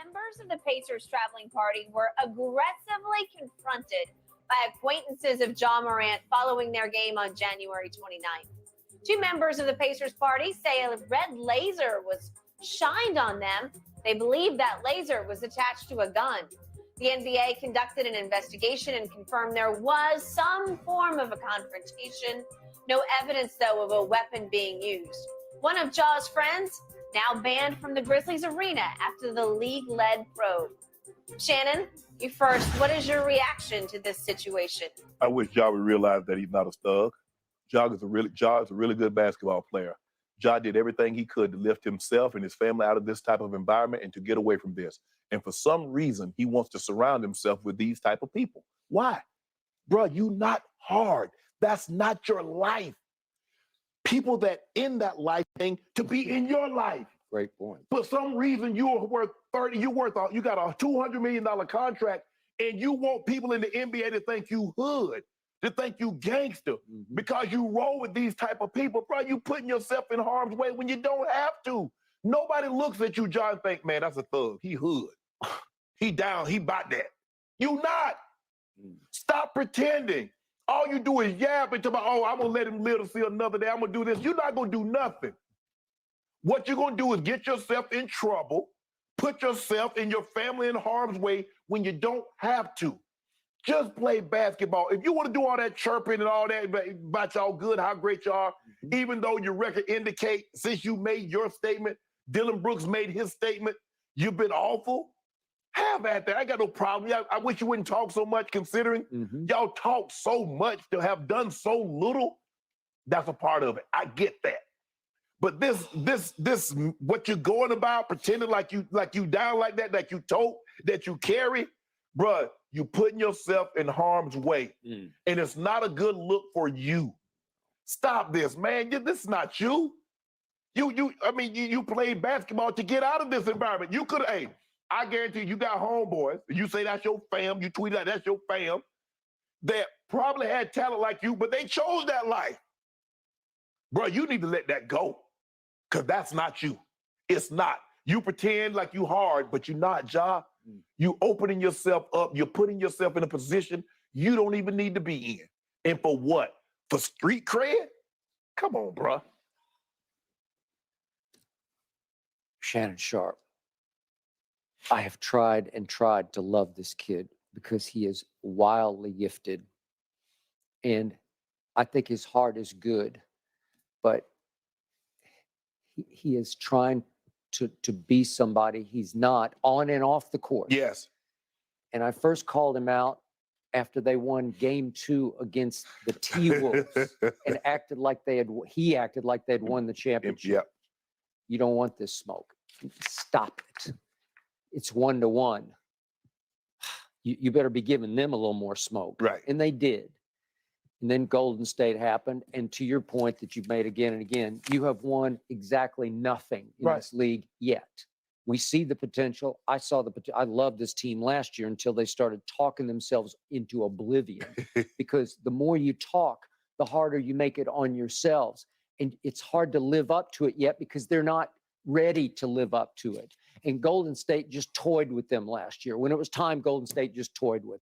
members of the Pacers traveling party were aggressively confronted by acquaintances of Morant following their game on January 29th. Two members of the Pacers party say a red laser was shined on them. They believe that laser was attached to a gun. The NBA conducted an investigation and confirmed there was some form of a confrontation. No evidence, though, of a weapon being used. One of Ja's friends now banned from the Grizzlies arena after the league-led probe. Shannon, you first. What is your reaction to this situation? I wish Ja would realize that he's not a thug. Ja is a really good basketball player. Ja did everything he could to lift himself and his family out of this type of environment and to get away from this. And for some reason, he wants to surround himself with these type of people. Why? Bro, you not hard. That's not your life. People that in that life thing to be in your life. Great point. For some reason, you are worth 30. You got a $200 million contract, and you want people in the NBA to think you hood, to think you gangster, because you roll with these type of people. Bro, you putting yourself in harm's way when you don't have to. Nobody looks at you, John, and think, man, that's a thug. He hood. He down. He about that. You not. Stop pretending. All you do is yap and talk about, oh, I'm going to let him live to see another day. I'm going to do this. You're not going to do nothing. What you're going to do is get yourself in trouble, put yourself and your family in harm's way when you don't have to. Just play basketball. If you want to do all that chirping and all that about y'all good, how great you are, even though your record indicate since you made your statement, Dylan Brooks made his statement, you've been awful, have at that. I got no problem. I wish you wouldn't talk so much considering y'all talk so much to have done so little. That's a part of it. I get that. But this, what you're going about, pretending like you down like that you tote, that you carry, bruh, you putting yourself in harm's way. And it's not a good look for you. Stop this, man. This is not you. You played basketball to get out of this environment. You could have, I guarantee you got homeboys. You say that's your fam, you tweet out that's your fam, that probably had talent like you, but they chose that life. Bro, you need to let that go. Because that's not you. It's not. You pretend like you hard, but you're not, Ja. You opening yourself up. You're putting yourself in a position you don't even need to be in. And for what? For street cred? Come on, bro. Shannon Sharp. I have tried and tried to love this kid because he is wildly gifted. And I think his heart is good. But he is trying to be somebody he's not on and off the court. Yes. And I first called him out after they won game 2 against the T-Wolves and he acted like they'd won the championship. Yep. You don't want this smoke. Stop it. It's 1-1. You better be giving them a little more smoke. Right. And they did. And then Golden State happened. And to your point that you've made again and again, you have won exactly nothing in this league yet. We see the potential. I saw the potential. I loved this team last year until they started talking themselves into oblivion. Because the more you talk, the harder you make it on yourselves. And it's hard to live up to it yet because they're not ready to live up to it. And Golden State just toyed with them last year. When it was time, Golden State just toyed with them.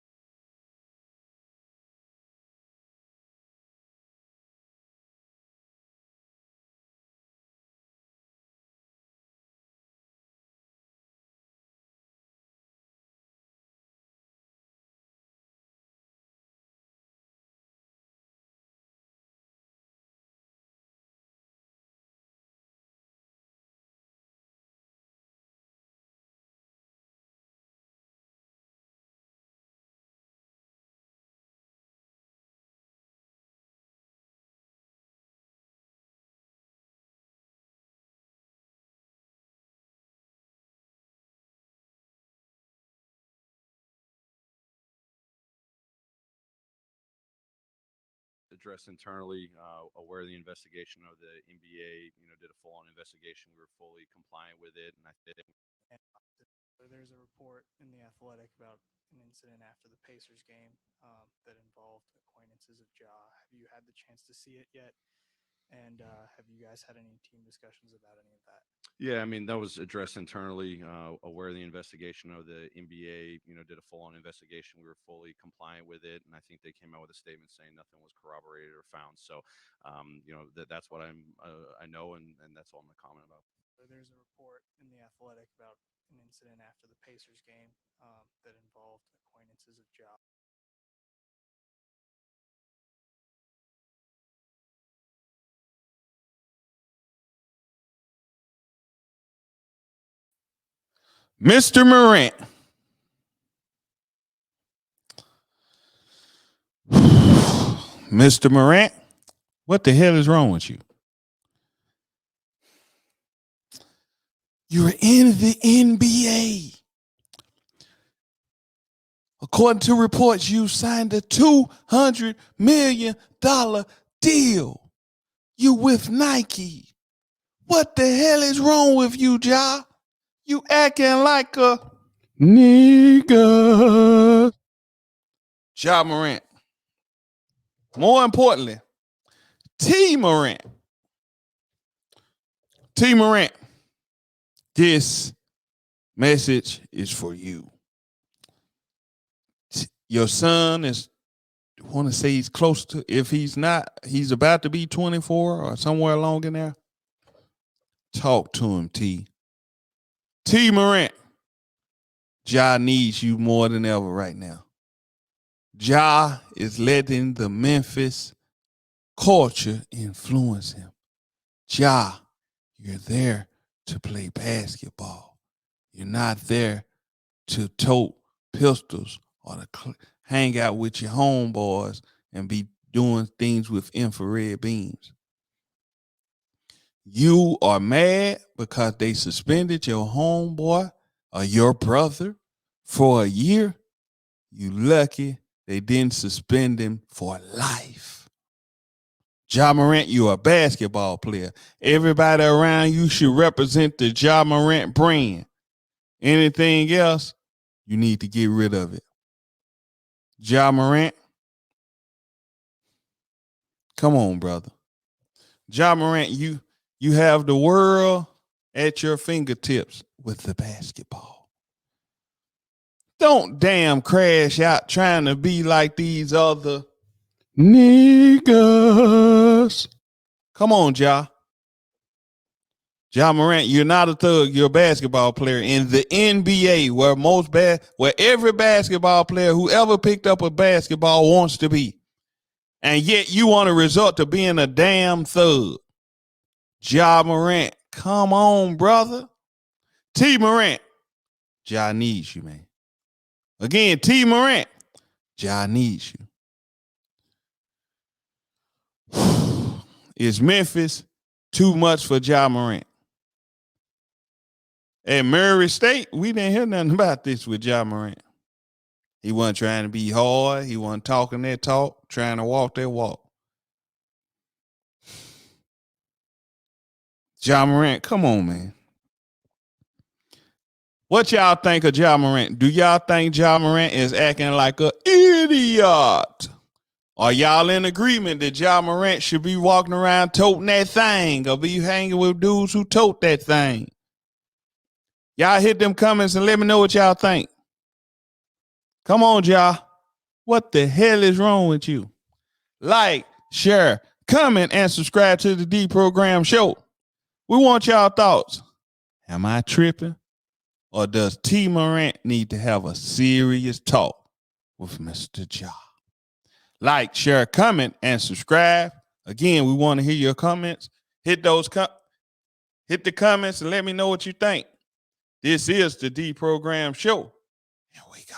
Addressed internally, aware of the investigation of the NBA, did a full-on investigation. We were fully compliant with it, and I think there's a report in The Athletic about an incident after the Pacers game that involved acquaintances of Ja. Have you had the chance to see it yet? And have you guys had any team discussions about any of that? Yeah, I mean, that was addressed internally, aware of the investigation of the NBA, did a full on investigation. We were fully compliant with it. And I think they came out with a statement saying nothing was corroborated or found. So, that's what I know. And that's all I'm going to comment about. There's a report in the Athletic about an incident after the Pacers game that involved acquaintances of Ja. Mr. Morant. Mr. Morant, what the hell is wrong with you? You're in the NBA. According to reports, you signed a $200 million deal. You with Nike. What the hell is wrong with you, Ja? You acting like a nigga. Ja Morant. More importantly, T Morant. T Morant, this message is for you. Your son is, I want to say he's close to, if he's not, he's about to be 24 or somewhere along in there. Talk to him, T. T Morant, Ja needs you more than ever right now. Ja is letting the Memphis culture influence him. Ja, you're there to play basketball. You're not there to tote pistols or to hang out with your homeboys and be doing things with infrared beams. You are mad because they suspended your homeboy or your brother for a year. You lucky they didn't suspend him for life. Ja Morant, you're a basketball player. Everybody around you should represent the Ja Morant brand. Anything else, you need to get rid of it. Ja Morant, come on, brother. Ja Morant, you have the world at your fingertips with the basketball. Don't damn crash out trying to be like these other niggas. Come on, Ja. Ja Morant, you're not a thug. You're a basketball player in the NBA, where where every basketball player who ever picked up a basketball wants to be. And yet you want to resort to being a damn thug. Ja Morant, come on, brother. T Morant, Ja needs you, man. Again, T Morant, Ja needs you. Is Memphis too much for Ja Morant? At Murray State, we didn't hear nothing about this with Ja Morant. He wasn't trying to be hard. He wasn't talking that talk, trying to walk that walk. Ja Morant, come on, man. What y'all think of Ja Morant? Do y'all think Ja Morant is acting like an idiot? Are y'all in agreement that Ja Morant should be walking around toting that thing or be hanging with dudes who tote that thing? Y'all hit them comments and let me know what y'all think. Come on, Ja. What the hell is wrong with you? Like, share, comment, and subscribe to the D Program Show. We want y'all thoughts. Am I tripping? Or does T Morant need to have a serious talk with Mr. Ja? Like, share, comment, and subscribe. Again, we want to hear your comments. Hit the comments and let me know what you think. This is the D Program Show. Here we go.